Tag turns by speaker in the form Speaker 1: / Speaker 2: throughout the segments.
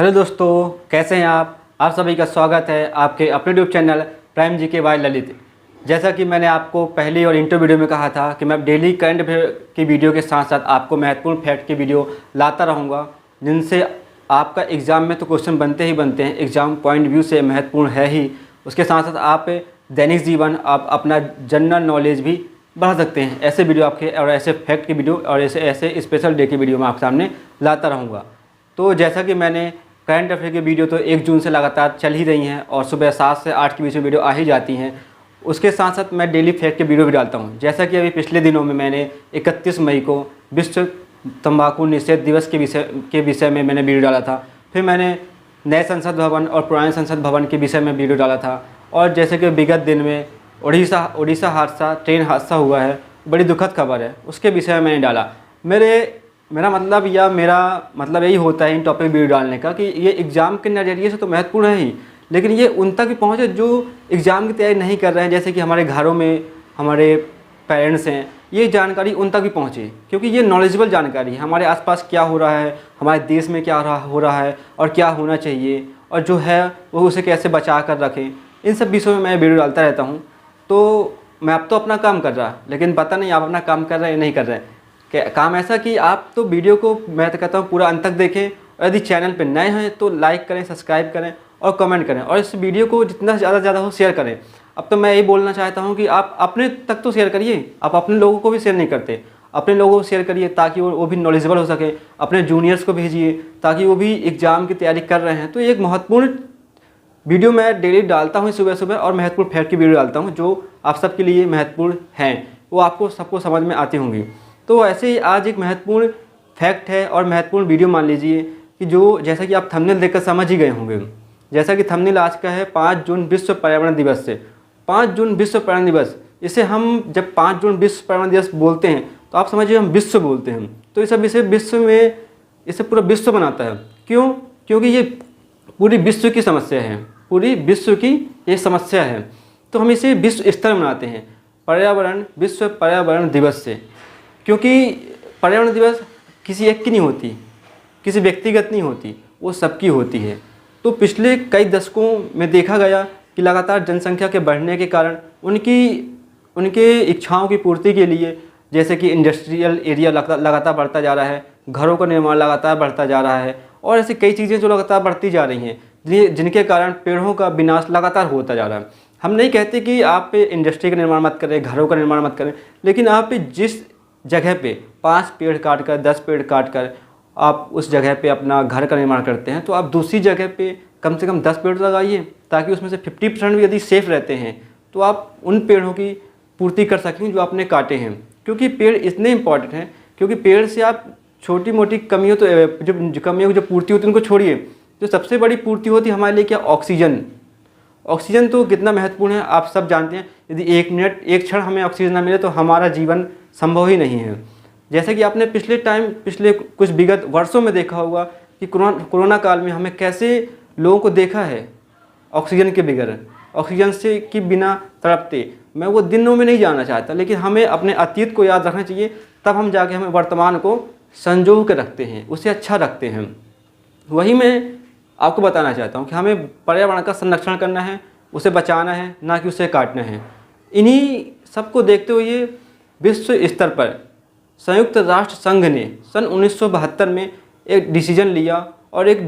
Speaker 1: Hello दोस्तों, कैसे हैं आप सभी का स्वागत है आपके अपने YouTube channel prime GK by Lalit. जैसा कि मैंने आपको पहली और इंट्रो वीडियो में कहा था कि मैं डेली करंट अफेयर की वीडियो के साथ साथ आपको महत्वपूर्ण फैक्ट की वीडियो लाता रहूँगा, जिनसे आपका एग्ज़ाम में तो क्वेश्चन बनते ही बनते हैं, एग्ज़ाम पॉइंट व्यू से महत्वपूर्ण है ही। उसके साथ साथ आप दैनिक जीवन, आप अपना जनरल नॉलेज भी बढ़ा सकते हैं। ऐसे वीडियो आपके और ऐसे फैक्ट की वीडियो और ऐसे स्पेशल डे की वीडियो मैं आपके सामने लाता रहूँगा। तो जैसा कि मैंने करंट अफेयर की वीडियो तो 1 जून से लगातार चल ही रही हैं और सुबह 7 से 8 के बीच में वीडियो आ ही जाती हैं। उसके साथ साथ मैं डेली फैक्ट की वीडियो भी डालता हूं। जैसा कि अभी पिछले दिनों में मैंने 31 मई को विश्व तंबाकू निषेध दिवस के विषय में मैंने वीडियो डाला था। फिर मैंने नए संसद भवन और पुराने संसद भवन के विषय में वीडियो डाला था। और जैसे कि विगत दिन में उड़ीसा हादसा, ट्रेन हादसा हुआ है, बड़ी दुखद खबर है, उसके विषय में मैंने डाला। मेरा मतलब यही होता है इन टॉपिक वीडियो डालने का कि ये एग्ज़ाम के नज़रिए से तो महत्वपूर्ण है ही, लेकिन ये उन तक भी पहुँचे जो एग्ज़ाम की तैयारी नहीं कर रहे हैं। जैसे कि हमारे घरों में हमारे पेरेंट्स हैं, ये जानकारी उन तक भी पहुँचे, क्योंकि ये नॉलेजेबल जानकारी है। हमारे आसपास क्या हो रहा है, हमारे देश में क्या हो रहा है और क्या होना चाहिए, और जो है वो उसे कैसे बचा कर रखें, इन सब विषयों में मैं वीडियो डालता रहता हूँ। तो मैं अब तो अपना काम कर रहा, लेकिन पता नहीं आप अपना काम कर रहे हैं या नहीं कर रहे हैं। काम ऐसा कि आप तो वीडियो को मैं तो कहता हूँ पूरा अंत तक देखें, और यदि चैनल पर नए हैं तो लाइक करें, सब्सक्राइब करें और कमेंट करें, और इस वीडियो को जितना ज़्यादा हो शेयर करें। अब तो मैं यही बोलना चाहता हूँ कि आप अपने तक तो शेयर करिए, आप अपने लोगों को भी शेयर नहीं करते, अपने लोगों को शेयर करिए ताकि वो भी नॉलेजेबल हो सके। अपने जूनियर्स को भेजिए ताकि वो भी एग्ज़ाम की तैयारी कर रहे हैं। तो एक महत्वपूर्ण वीडियो मैं डेली डालता हूँ सुबह सुबह, और महत्वपूर्ण फैक्ट की वीडियो डालता हूँ जो आप सबके लिए महत्वपूर्ण हैं, वो आपको सबको समझ में आती होंगी। तो ऐसे ही आज एक महत्वपूर्ण फैक्ट है और महत्वपूर्ण वीडियो मान लीजिए कि जो जैसा कि आप थंबनेल देखकर समझ ही गए होंगे। जैसा कि थंबनेल आज का है 5 जून विश्व पर्यावरण दिवस से। 5 जून विश्व पर्यावरण दिवस, इसे हम जब 5 जून विश्व पर्यावरण दिवस बोलते हैं तो आप समझिए हम विश्व बोलते हैं। तो इसे विश्व में इसे पूरा विश्व बनाता है। क्यों? क्योंकि ये पूरी विश्व की समस्या है, पूरी विश्व की ये समस्या है। तो हम इसे विश्व स्तर मनाते हैं, विश्व पर्यावरण दिवस से। क्योंकि पर्यावरण दिवस किसी एक की नहीं होती, किसी व्यक्तिगत नहीं होती, वो सबकी होती है। तो पिछले कई दशकों में देखा गया कि लगातार जनसंख्या के बढ़ने के कारण उनके इच्छाओं की पूर्ति के लिए, जैसे कि इंडस्ट्रियल एरिया लगातार बढ़ता जा रहा है, घरों का निर्माण लगातार बढ़ता जा रहा है, और ऐसी कई चीज़ें जो लगातार बढ़ती जा रही हैं, जिनके कारण पेड़ों का विनाश लगातार होता जा रहा है। हम नहीं कहते कि आप इंडस्ट्री का निर्माण मत करें, घरों का निर्माण मत करें, लेकिन आप जिस जगह पे 5 पेड़ काट कर, 10 पेड़ काट कर आप उस जगह पे अपना घर का निर्माण करते हैं, तो आप दूसरी जगह पे कम से कम 10 पेड़ लगाइए, ताकि उसमें से 50% भी यदि सेफ रहते हैं तो आप उन पेड़ों की पूर्ति कर सकें जो आपने काटे हैं। क्योंकि पेड़ इतने इंपॉर्टेंट हैं, क्योंकि पेड़ से आप छोटी मोटी कमियों की जो पूर्ति होती है उनको छोड़िए, जो सबसे बड़ी पूर्ति होती है हमारे लिए क्या? ऑक्सीजन। ऑक्सीजन तो कितना महत्वपूर्ण है आप सब जानते हैं। यदि 1 मिनट, 1 क्षण हमें ऑक्सीजन ना मिले तो हमारा जीवन संभव ही नहीं है। जैसे कि आपने पिछले कुछ विगत वर्षों में देखा होगा कि कोरोना काल में हमें कैसे लोगों को देखा है ऑक्सीजन के बगैर, ऑक्सीजन से कि बिना तड़पते। मैं वो दिनों में नहीं जाना चाहता, लेकिन हमें अपने अतीत को याद रखना चाहिए, तब हम जाके हमें वर्तमान को संजो के रखते हैं, उसे अच्छा रखते हैं। वही मैं आपको बताना चाहता हूँ कि हमें पर्यावरण का संरक्षण करना है, उसे बचाना है, ना कि उसे काटना है। इन्हीं सबको देखते हुए विश्व स्तर पर संयुक्त राष्ट्र संघ ने सन 1972 में एक डिसीजन लिया और एक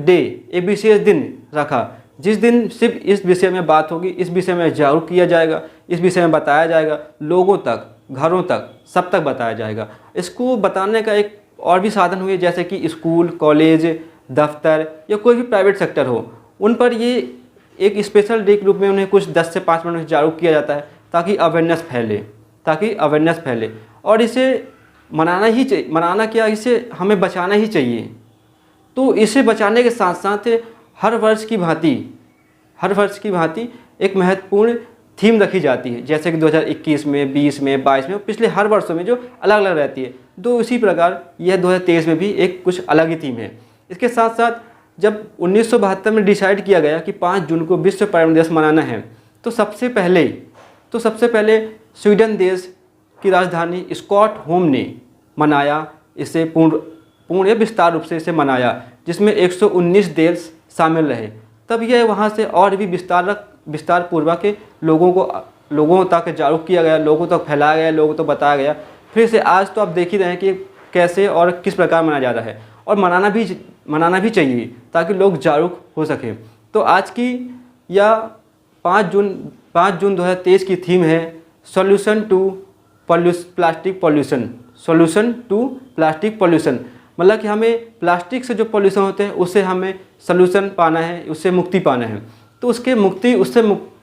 Speaker 1: विशेष दिन रखा, जिस दिन सिर्फ इस विषय में बात होगी, इस विषय में जागरूक किया जाएगा, इस विषय में बताया जाएगा, लोगों तक, घरों तक, सब तक बताया जाएगा। इसको बताने का एक और भी साधन हुए, जैसे कि स्कूल, कॉलेज, दफ्तर या कोई भी प्राइवेट सेक्टर हो, उन पर ये एक स्पेशल डे के रूप में उन्हें कुछ 10 से 5 मिनट जागरूक किया जाता है, ताकि अवेयरनेस फैले। और इसे मनाना ही चाहिए, मनाना क्या, इसे हमें बचाना ही चाहिए। तो इसे बचाने के साथ साथ हर वर्ष की भांति एक महत्वपूर्ण थीम रखी जाती है, जैसे कि 2021 में, 20 में, 22 में, पिछले हर वर्षों में जो अलग अलग रहती है। तो इसी प्रकार यह 2023 में भी एक कुछ अलग ही थीम है। इसके साथ साथ जब 1972 में डिसाइड किया गया कि 5 जून को विश्व पर्यावरण दिवस मनाना है, तो सबसे पहले स्वीडन देश की राजधानी स्टॉकहोम ने मनाया, इसे पूर्ण या विस्तार रूप से इसे मनाया, जिसमें 119 देश शामिल रहे, तब यह वहाँ से और भी विस्तार पूर्वक के लोगों तक जागरूक किया गया, लोगों तक फैलाया गया, लोगों तक बताया गया। फिर से आज तो आप देख ही रहे हैं कि कैसे और किस प्रकार मनाया जा रहा है, और मनाना भी चाहिए ताकि लोग जागरूक हो सकें। तो आज की या 5 जून 2023 की थीम है सॉल्यूशन टू प्लास्टिक पॉल्यूशन। मतलब कि हमें प्लास्टिक से जो पॉल्यूशन होते हैं उससे हमें सॉल्यूशन पाना है, उससे मुक्ति पाना है। तो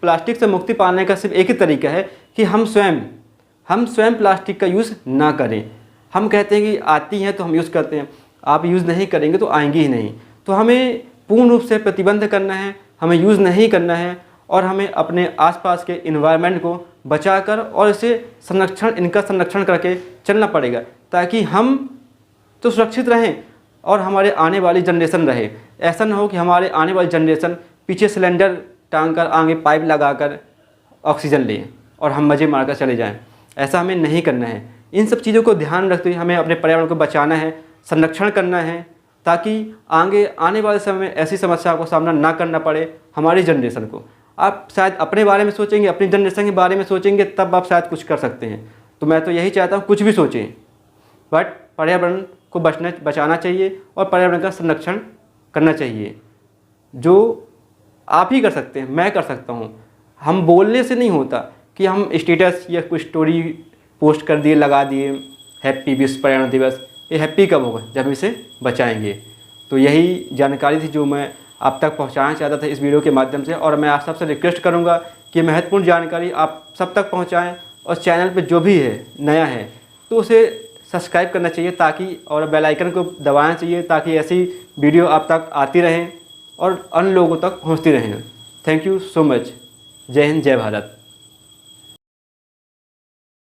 Speaker 1: प्लास्टिक से मुक्ति पाने का सिर्फ एक ही तरीका है कि हम स्वयं प्लास्टिक का यूज़ ना करें। हम कहते हैं कि आती हैं तो हम यूज़ करते हैं, आप यूज़ नहीं करेंगे तो आएंगी ही नहीं। तो हमें पूर्ण रूप से प्रतिबंध करना है, हमें यूज़ नहीं करना है, और हमें अपने आसपास के इन्वायरमेंट को बचाकर और इनका संरक्षण करके चलना पड़ेगा, ताकि हम तो सुरक्षित रहें और हमारे आने वाली जनरेशन रहे। ऐसा ना हो कि हमारे आने वाली जनरेशन पीछे सिलेंडर टांग कर, आगे पाइप लगाकर ऑक्सीजन लें और हम मज़े मारकर चले जाएं। ऐसा हमें नहीं करना है। इन सब चीज़ों को ध्यान रखते हुए हमें अपने पर्यावरण को बचाना है, संरक्षण करना है, ताकि आने वाले समय में ऐसी समस्या को सामना ना करना पड़े हमारी जनरेशन को। आप शायद अपने बारे में सोचेंगे, अपनी जनरेशन के बारे में सोचेंगे, तब आप शायद कुछ कर सकते हैं। तो मैं तो यही चाहता हूँ, कुछ भी सोचें, बट पर्यावरण को बचाना चाहिए और पर्यावरण का संरक्षण करना चाहिए, जो आप ही कर सकते हैं, मैं कर सकता हूँ। हम बोलने से नहीं होता कि हम स्टेटस या कुछ स्टोरी पोस्ट कर दिए, लगा दिए हैप्पी विश्व पर्यावरण दिवस। ये हैप्पी कब होगा? जब हम इसे बचाएंगे। तो यही जानकारी थी जो मैं आप तक पहुंचाना चाहता था इस वीडियो के माध्यम से, और मैं आप सबसे रिक्वेस्ट करूंगा कि महत्वपूर्ण जानकारी आप सब तक पहुंचाएं, और चैनल पे जो भी है नया है तो उसे सब्सक्राइब करना चाहिए, ताकि और बेल आइकन को दबाना चाहिए, ताकि ऐसी वीडियो आप तक आती रहें और अन्य लोगों तक पहुंचती रहें। Thank you so much. जय हिंद, जय भारत।